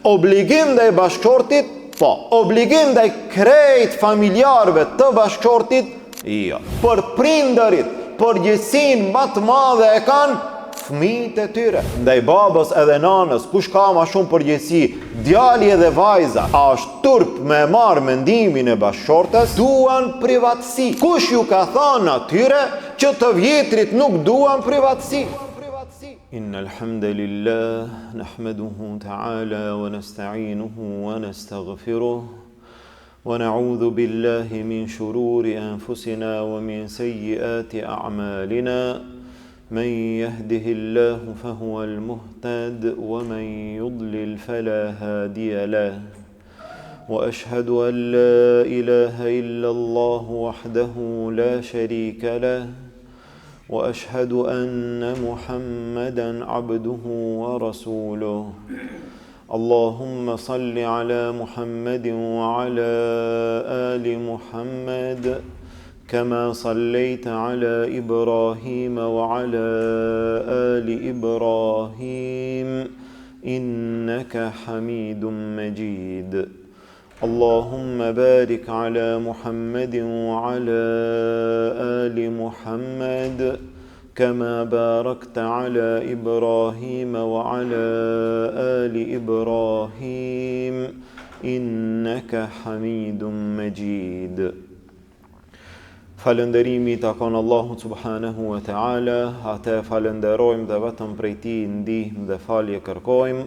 Obligim ndaj bashkëshortit, po. Obligim ndaj krejt familjarëve të bashkëshortit, jo. Për prindërit, përgjegjësinë më të madhe e kanë fëmijët e tyre. Ndaj babës edhe nanës, kush ka më shumë përgjegjësi, djali edhe vajza, a është turp me marrë mendimin e bashkëshortes, duan privatësi. Kush ju ka thënë atyre që të vjetrit nuk duan privatësi? Innal hamdalillah nahmaduhu ta'ala wa nasta'inuhu wa nastaghfiruh wa na'udhu billahi min shururi anfusina wa min sayyiati a'malina man yahdihillahu fahuwal muhtad wa man yudlil fala hadiya lahu wa ashhadu an la ilaha illa Allah wahdahu la sharika lahu وأشهد أن محمدًا عبده ورسوله اللهم صل على محمد وعلى آل محمد كما صليت على إبراهيم وعلى آل إبراهيم إنك حميد مجيد اللهم بارك على محمد وعلى آل محمد كما باركت على إبراهيم وعلى آل إبراهيم إنك حميد مجيد. Falënderimi takon Allahut subhanahu wa ta'ala, atë falenderojmë dhe vetëm prej tij ndihmë dhe falje kërkojmë.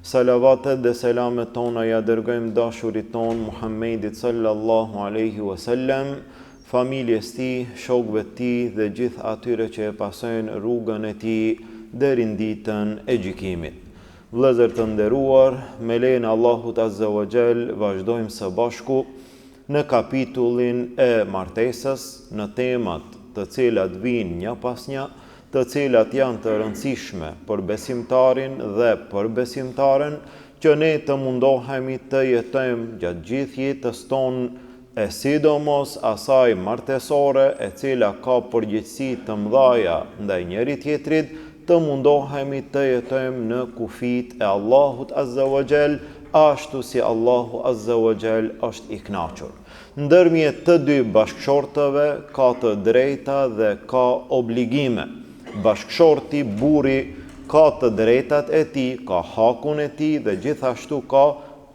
Salavatet dhe selamet tona ja dërgojmë dashurit ton Muhammedit sallallahu alaihi wasallam, familjes tij, shokëve të tij dhe gjithë atyre që e pasojnë rrugën e tij deri në ditën e gjykimit. Vëllezër të nderuar, me lejen e Allahut azza wa jall vazhdojmë së bashku në kapitullin e martesës, në temat të cilat vijnë një pas një, të cilat janë të rëndësishme për besimtarin dhe për besimtaren, që ne të mundohemi të jetojmë gjatë gjithë jetës tonë, e sidomos asaj martesore e cila ka përgjegjësi të mëdha ndaj njëri tjetrit, të mundohemi të jetojmë në kufit e Allahut azza wa jall, ashtu si Allahu azza wa jall është i kënaqur. Ndërmjet të dy bashkëshortëve ka të drejta dhe ka obligime. Bashkëshorti, burri, ka të drejtat e tij, ka hakun e tij dhe gjithashtu ka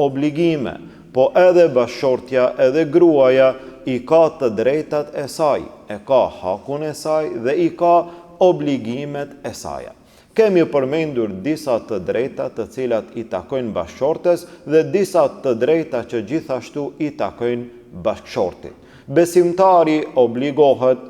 obligime. Po edhe bashkëshortja, edhe gruaja i ka të drejtat e saj, e ka hakun e saj dhe i ka obligimet e saj. Kemi përmendur disa të drejta të cilat i takojnë bashkëshortes dhe disa të drejta që gjithashtu i takojnë bashkëshortit. Besimtari obligohet,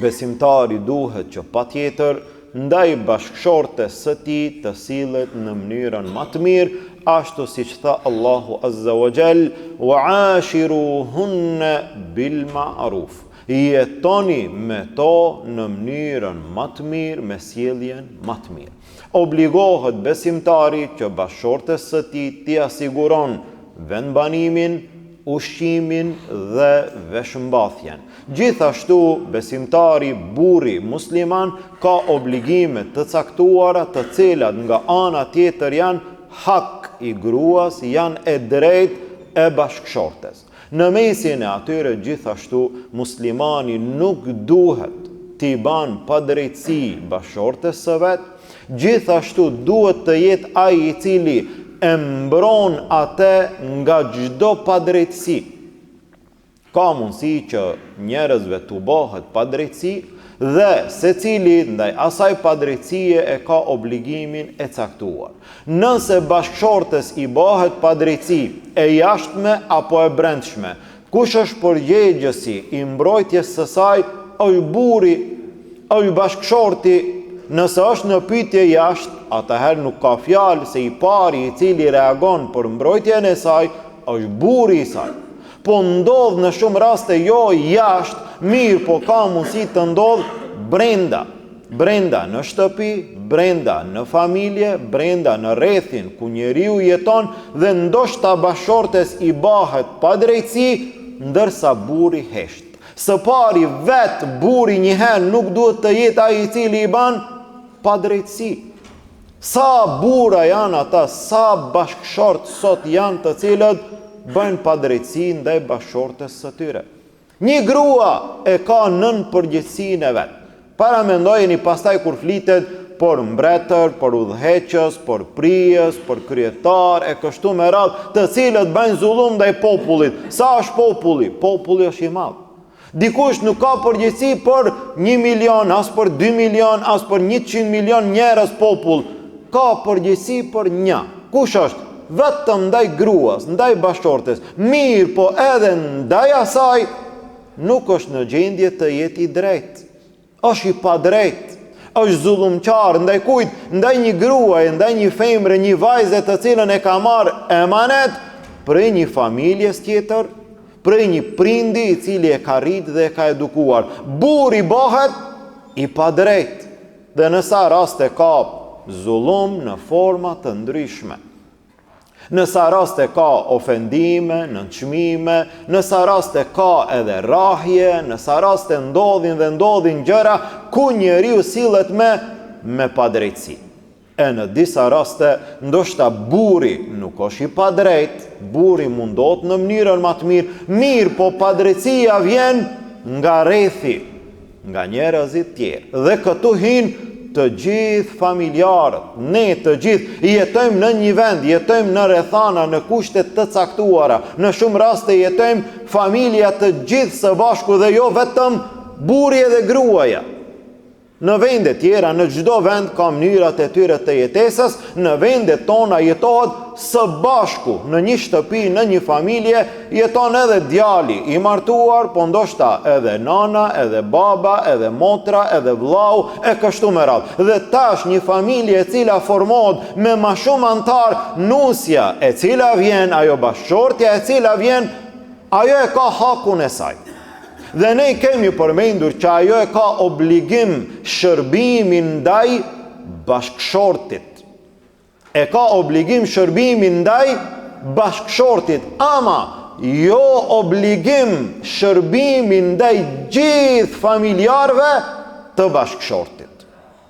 besimtari duhet që patjetër ndaj bashkëshortes së tij të sillet në mënyrën më të mirë, ashtu siç tha Allahu azza wa jall, wa'ashiruhunna bil ma'ruf. Jetoni me to në mënyrën më të mirë, me sjelljen më të mirë. Obligohet besimtari që bashkëshortes së tij t'i asiguron vendbanimin, ushqimin dhe veshmbathjen. Gjithashtu, besimtari, burri musliman, ka obligime të caktuara të cilat nga ana tjetër janë hak i gruas, janë e drejtë e bashkëshortes. Në mesin e atyre gjithashtu, muslimani nuk duhet t'i ban padrejtësi bashkëshortes së vet, gjithashtu duhet të jetë ai i cili e mbron atë nga çdo padrejtësi. Ka mundësi që njerëzve t'u bëhet padrejtësi dhe secili ndaj asaj padrejtësie e ka obligimin e caktuar. Nëse bashkëshortes i bëhet padrejtësi e jashtme apo e brendshme, kush është përgjegjësi i mbrojtjes së saj? Oj burri, oj bashkëshorti. Nëse është në pyetje jashtë, atëherë nuk ka fjalë se i pari i cili reagon për mbrojtjen e saj është burri i saj. Po ndodh në shumë raste jo jashtë, mirë, po ka mundësi të ndodh brenda. Brenda në shtëpi, brenda në familje, brenda në rrethin ku njeriu jeton dhe ndoshta bashkëshortes i bëhet padrejtësi, ndërsa burri hesht. Së pari vetë burri njëherë nuk duhet të jetë ai i cili i ban padrejtësi. Sa burra janë ata, sa bashkëshort sot janë të cilët bëjnë padrejtësi ndaj bashkëshortes së tyre. Një grua e ka nën përgjegjësinë e vet. Para mendojeni pastaj kur flitet por mbretër, por udhëheqës, por prijës, por kryetar e kështu me radhë, të cilët bëjnë zullum ndaj popullit. Sa është populli? Populli është i madh. Dikush nuk ka përgjegjësi për 1 milion, as për 2 milion, as për 100 milion njerëz popull. Ka përgjegjësi për një. Kush është? Vetëm ndaj gruas, ndaj bashkëshortes. Mirë, po edhe ndaj asaj nuk është në gjendje të jetë i drejtë. Është i padrejtë. Është zullumqar ndaj kujt? Ndaj një gruaje, ndaj një femre, një vajze të cilën e ka marrë emanet prej një familjes tjetër, prej një prindi i cili e ka rritë dhe e ka edukuar. Burri bëhet i padrejtë. Dhe në sa raste ka zullum në forma të ndryshme. Në sa raste ka ofendime, nënçmime, në sa raste ka edhe rrahje, në sa raste ndodhin gjëra ku njeriu sillet me padrejtësi. E në disa raste, ndoshta burri nuk është i padrejt, burri mundohet në mënyrën më të mirë, po padrejtësia vjen nga rrethi, nga njerëzit tjerë. Dhe këtu hin të gjithë familjarët, ne të gjithë jetojmë në një vend, jetojmë në rrethana, në kushte të caktuara. Në shumë raste jetojmë familja të gjithë së bashku dhe jo vetëm burri dhe gruaja. Në vende tjera, në çdo vend ka mënyrat e tyre të jetesës, në vendet tona jetohet së bashku, në një shtëpi, në një familje, jeton edhe djali i martuar, po ndoshta edhe nana, edhe baba, edhe motra, edhe vllau, e kështu me radhë. Dhe tash një familje e cila formohet me më shumë antar, nusja e cila vjen, ajo bashkëshortja e cila vjen, ajo e ka hakun e saj. Dhe ne kemi përmendur që ajo e ka obligim shërbimin ndaj bashkëshortit. E ka obligim shërbimin ndaj bashkëshortit, ama jo obligim shërbimin ndaj gjithë familjarëve të bashkëshortit.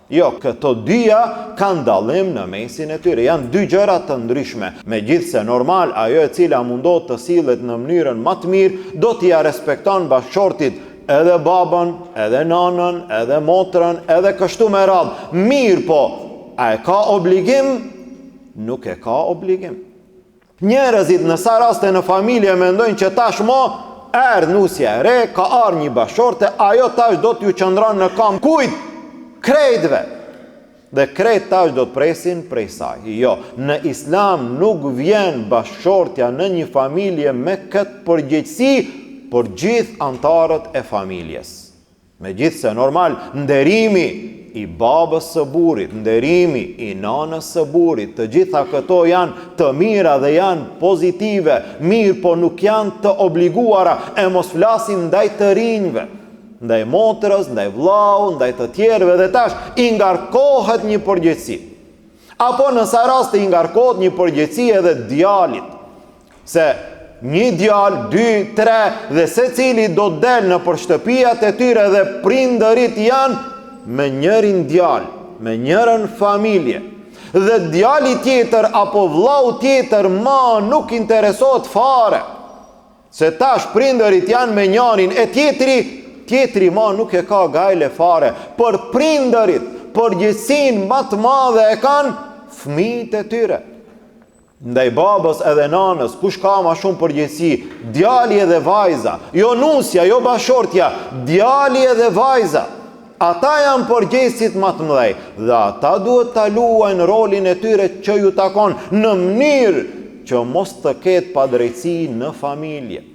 Jo, këto dyja kanë dallim në mesin e tyre, janë dy gjëra të ndryshme. Megjithse normal, ajo e cila mundohet të sillet në mënyrën më të mirë, do t'i respekton bashkëshortit edhe babën, edhe nanën, edhe motrën, edhe kështu me radhë. Mirë po, a e ka obligim? Nuk e ka obligim. Njerëzit në sa raste në familje mendojnë që tashmo erdh nusja e re, ka ardhur një bashkëshorte, ajo tash do t'ju qëndron në kam. Kujt? Krejtve. Dhe krejt tash do të presin prej saj. Jo, në islam nuk vjen bashkëshortja në një familje me këtë përgjegjësi për gjithë antarët e familjes. Megjithse normal, nderimi i babës së burrit, nderimi i nanës së burrit, të gjitha këto janë të mira dhe janë pozitive, mirë po nuk janë të obliguara, e mos flasim ndaj të rinjve, ndaj motrës, ndaj vllau, ndaj të tjerëve, dhe tash i ngarkohet një përgjegjësi. Apo në sa raste i ngarkohet një përgjegjësi edhe djalit. Se një djalë, 2, 3 dhe secili do del në shtëpiat e tyre dhe prindërit janë me njërin djalë, me njërën familje. Dhe djali tjetër apo vllau tjetër ma nuk interesohet fare. Se tash prindërit janë me njërin e tjetri ma nuk e ka gajle fare. Për prindërit, përgjegjësinë më të madhe e kanë fëmijët e tyre. Ndaj babës edhe nanës, kush ka ma shumë përgjegjësi? Djali edhe vajza. Jo nusja, jo bashkëshortja, djali edhe vajza. Ata janë përgjegjësit më të mëdhej. Dhe ata duhet ta luajnë rolin e tyre që ju takon në mënyrë që mos të ketë padrejtësi në familje.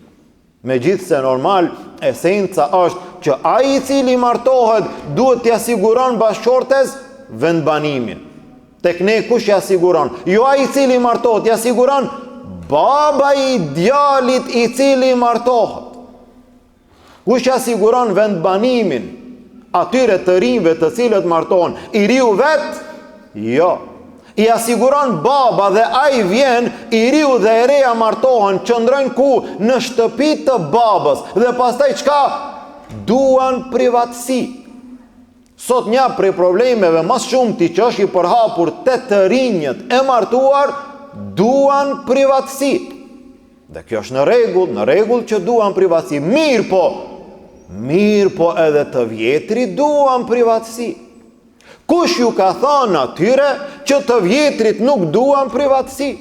Megjithse normal, esenca është që ai i cili martohet duhet t'i siguron bashkëshortes vendbanimin. Tek ne kush ja siguron? Jo ai i cili martohet, ja siguron baba i djalit i cili martohet. Kush ja siguron vendbanimin atyre të rinjve të cilët martohen? I riu vet? Jo. I asiguron baba dhe ai vjen, i riu dhe e reja martohen, qëndrojnë ku? Në shtëpi të babës. Dhe pastaj çka? Duan privatësi. Sot një prej problemeve mas shumë ti që është i përhapur të rinjët e martuar duan privatësi. Dhe kjo është në rregull që duan privatësi. Mirë po edhe të vjetrit duan privatësi. Kush ju ka thënë atyre që të vjetrit nuk duan privatësi?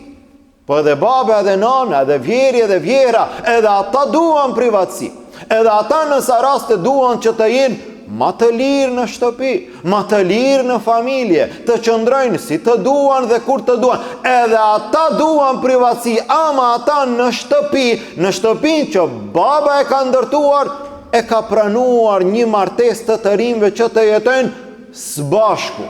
Po edhe baba, edhe nana, edhe vjeri, edhe vjera, edhe ata duan privatësi. Edhe ata nësa raste duan që të jenë ma të lirë në shtëpi, ma të lirë në familje, të qëndrojnë si të duan dhe kur të duan. Edhe ata duan privatësi, ama ata në shtëpin që baba e ka ndërtuar, e ka pranuar një martesë të rinjve që të jetojnë së bashku.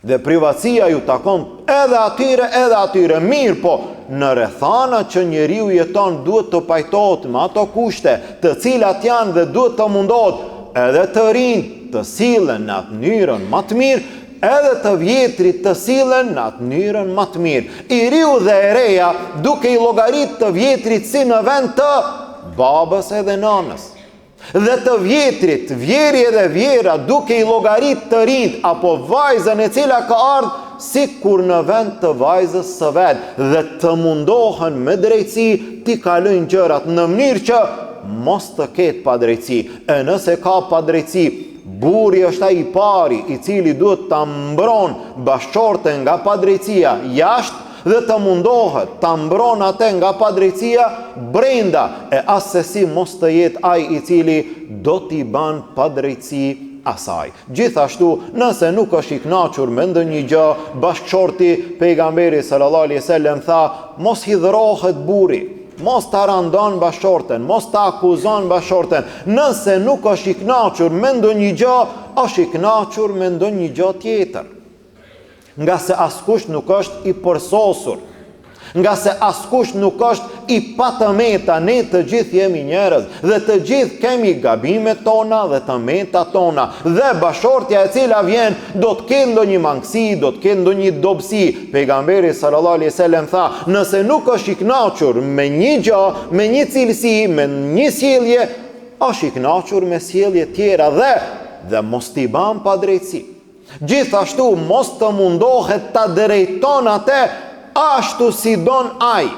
Dhe privatësia ju takon edhe atyre, mirë po, në rrethana që njeriu jeton duhet të pajtohet me ato kushte të cilat janë dhe duhet të mundohet edhe të rinj të sillen në atë mënyrën më të mirë, edhe të vjetrit të sillen në atë mënyrën më të mirë. I riu dhe e reja duke i llogarit të vjetrit si në vend të babës edhe nanës. Dhe të vjetrit, vjeri edhe vjera duke i llogarit të rinjt apo vajzën e cila ka ardhur si kur në vend të vajzës së vet, dhe të mundohen me drejtësi t'i kalojnë gjërat në mënyrë që mos të ketë padrejtësi. E nëse ka padrejtësi, burri është ai i pari i cili duhet ta mbron bashkëshorten nga padrejtësia jashtë dhe të mundohet ta mbron atë nga padrejtësia brenda, e asesi mos të jetë ai i cili do t'i ban padrejtësi asaj. Gjithashtu, nëse nuk është i kënaqur me ndonjë gjë, bashkëshorti, pejgamberi sallallahu alaihi wasallam tha, mos hidhrohet burri, mos ta randon bashkëshorten, mos ta akuzon bashkëshorten. Nëse nuk është i kënaqur me ndonjë gjë, është i kënaqur me ndonjë gjë tjetër. Nga se askush nuk është i përsosur, nga se askush nuk është i patëmeta, ne të gjithë jemi njerëz dhe të gjithë kemi gabimet tona dhe të meta tona, dhe bashkëshortja e cila vjen do të kenë ndonjë mangësi, do të kenë ndonjë dobësi. Pejgamberi sallallahu alaihi wasallam tha, nëse nuk është i kënaqur me një gjë, me një cilësi, me një sjellje, është i kënaqur me sjellje tjera dhe mos t'i ban padrejtësi. Gjithashtu mos të mundohet ta drejton atë ashtu si don ai.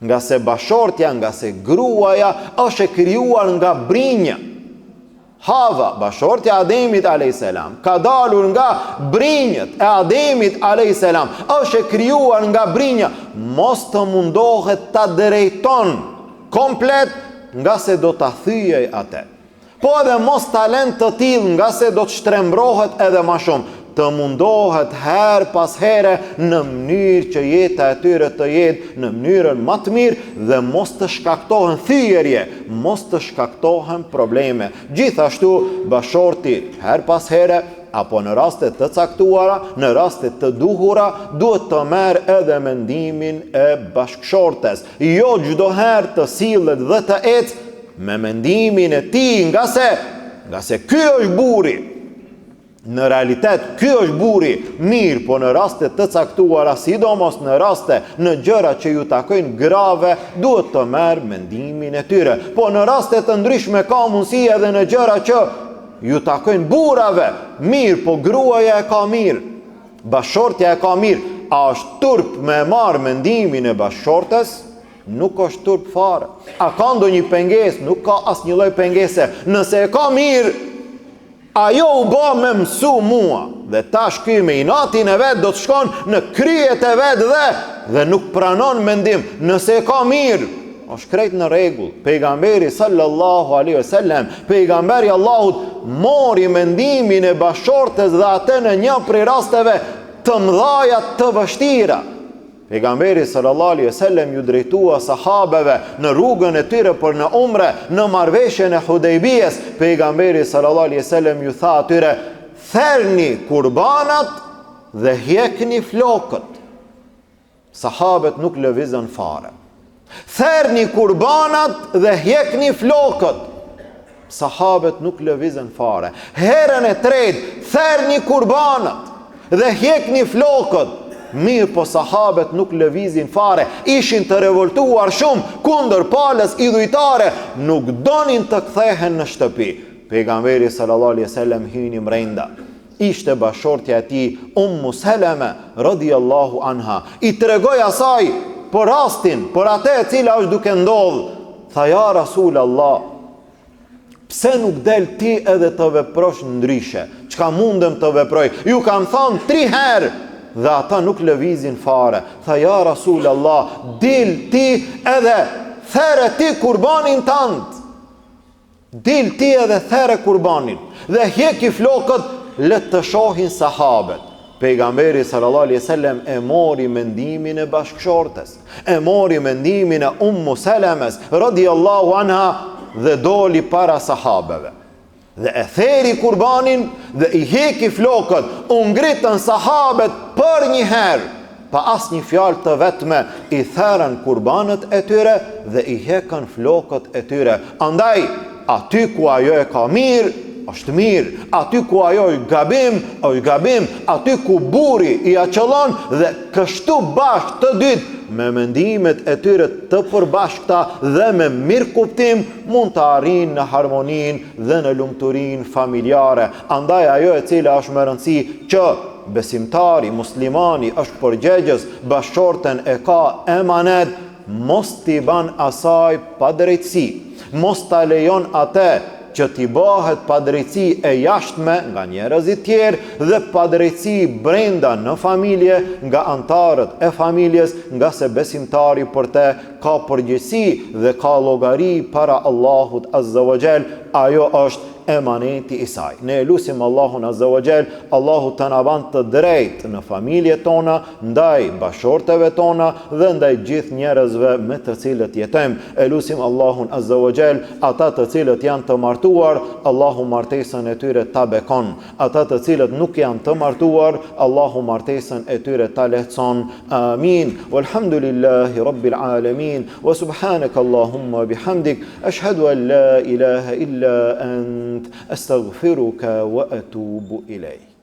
Nga se bashkëshortja, nga se gruaja është e krijuar nga brinjë. Hava, bashkëshortja e Ademit alayhis salam, ka dalur nga brinjët e Ademit alayhis salam, është e krijuar nga brinjë. Mos të mundohet ta drejton komplet, nga se do ta thyej atë. Po edhe mos talent të tillë, nga se do të shtrembrohet edhe më shumë. Të mundohet her pas here në mënyrë që jeta e tyre të jetë në mënyrën më të mirë dhe mos të shkaktohen thyerje, mos të shkaktohen probleme. Gjithashtu bashkëshorti her pas here apo në raste të caktuara, në raste të duhura, duhet të merr edhe mendimin e bashkëshortes. Jo çdo herë të sillet dhe të ecë me mendimin e tij, nga se ky është burri. Në realitet, ky është burri, mirë, po në raste të caktuara, sidomos në raste në gjëra që ju takojnë grave, duhet të merr mendimin e tyre. Po në raste të ndryshme ka mundësi edhe në gjëra që ju takojnë burrave, mirë, po gruaja e ka mirë, bashkëshortja e ka mirë. A është turp me marr mendimin e bashkëshortes? Nuk është turp fare. A ka ndonjë pengesë? Nuk ka asnjë lloj pengese. Nëse e ka mirë, ajo u bë me mësu mua, dhe tash ky me inatin e vet do të shkon në kryet e vet dhe nuk pranon mendim. Nëse e ka mirë, është krejt në rregull. Pejgamberi sallallahu alaihi wasallam, pejgamberi Allahut, mori mendimin e bashkëshortes dhe atë në një prej rasteve të mëdha të vështira. Pejgamberi sallallahu alaihi wasallam ju drejtua sahabeve në rrugën e tyre për në umre, në marrëveshjen e Hudejbijes. Pejgamberi sallallahu alaihi wasallam ju tha atyre, therni kurbanat dhe hjekni flokët. Sahabët nuk lëvizën fare. Therni kurbanat dhe hjekni flokët. Sahabët nuk lëvizën fare. Herën e tretë, therni kurbanat dhe hjekni flokët. Mirë, po sahabët nuk lëvizin fare, ishin të revoltuar shumë kundër palës idhujtare, nuk donin të kthehen në shtëpi. Pejgamberi sallallahu alaihi wasallam hyni mrenda. Ishte bashortja e tij Ummu Salama radhiyallahu anha. I tregoi asaj për rastin, për atë e cila është duke ndodhur. Tha ja Rasulallah, pse nuk del ti edhe të veprosh ndryshe? Çka mundem të veproj? Ju kam thënë 3 herë dhe ata nuk lëvizin fare. Tha ja Rasulallah, dil ti edhe there ti kurbanin tant. Dil ti edhe there kurbanin dhe hjeki flokët, le të shohin sahabet. Pejgamberi sallallahu alaihi wasallam e mori mendimin e bashkëshortes, e mori mendimin e Ummu Salames radhiyallahu anha dhe doli para sahabeve. Dhe e theri kurbanin dhe i heki flokët, u ngritën sahabet për një herë, pa asnjë fjalë të vetme, i therën kurbanët e tyre dhe i hekën flokët e tyre. Andaj, aty ku ajo e ka mirë, është mirë, aty ku ajo është gabim, aty ku buri i aqëllon dhe kështu bashkë të dytë me mendimet e tyre të përbashkëta dhe me mirë kuptim mund të arrijnë në harmoninë dhe në lumturinë familjare. Andaj ajo e cila është më rëndësi që besimtari, muslimani është përgjegjës, bashkëshorten e ka emanet, mos t'i ban asaj pa drejtësi, mos t'a lejon atë që t'i bëhet padrejtësi e jashtme nga njerëzit tjerë dhe padrejtësi brenda në familje nga antarët e familjes, nga se besimtari për te ka përgjegjësi dhe ka llogari para Allahut Azza wa Jall. Ajo është emaneti i saj. Ne lutim Allahun Azza wa Jall, Allahu të na ban të drejtë në familjet tona, ndaj bashorteve tona dhe ndaj gjithë njerëzve me të cilët jetojmë. E lutim Allahun Azza wa Jall, ata të cilët janë të martuar, Allahu martesën e tyre ta bekon. Ata të cilët nuk janë të martuar, Allahu martesën e tyre ta lehtëson. Amin. Walhamdulillahi rabbil alamin. Wa subhanaka Allahumma bihamdik, ashhadu an la ilaha illa ant, astaghfiruka wa atubu ilayk.